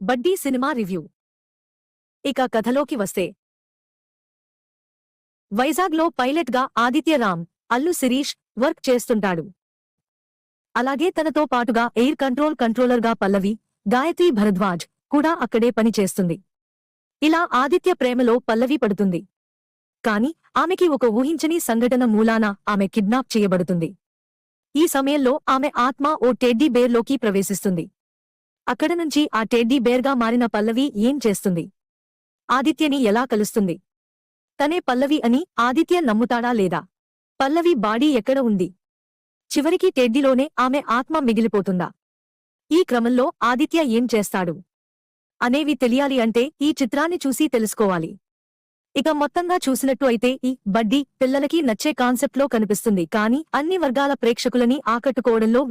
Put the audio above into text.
బడ్డీ cinema review. ఇక కథలోకి వస్తే, వైజాగ్లో పైలట్గా ఆదిత్య రామ్, అల్లు శిరీష్ వర్క్ చేస్తుంటాడు. అలాగే తనతో పాటుగా ఎయిర్ కంట్రోలర్గా పల్లవి, గాయత్రి భరద్వాజ్ కూడా అక్కడే పని చేస్తుంది. ఇలా ఆదిత్య ప్రేమలో పల్లవి పడుతుంది. కాని ఆమెకి ఒక ఊహించని సంఘటన మూలాన ఆమె కిడ్నాప్ చేయబడుతుంది. ఈ సమయంలో ఆమె ఆత్మ ఓ టెడ్డీ బేర్లోకి ప్రవేశిస్తుంది. అక్కడ నుంచి ఆ టెడ్డీ బేర్గా మారిన పల్లవి ఏం చేస్తుంది? ఆదిత్యని ఎలా కలుస్తుంది? తనే పల్లవి అని ఆదిత్య నమ్ముతాడా లేదా? పల్లవి బాడీ ఎక్కడ ఉంది? చివరికి టెడ్డీలోనే ఆమె ఆత్మ మిగిలిపోతుందా? ఈ క్రమంలో ఆదిత్య ఏం చేస్తాడు అనేవి తెలియాలి అంటే ఈ చిత్రాన్ని చూసి తెలుసుకోవాలి. ఇక మొత్తంగా చూసినట్టు అయితే ఈ బడ్డీ పిల్లలకి నచ్చే కాన్సెప్ట్లో కనిపిస్తుంది. కానీ అన్ని వర్గాల ప్రేక్షకులని ఆకట్టుకోవడంలో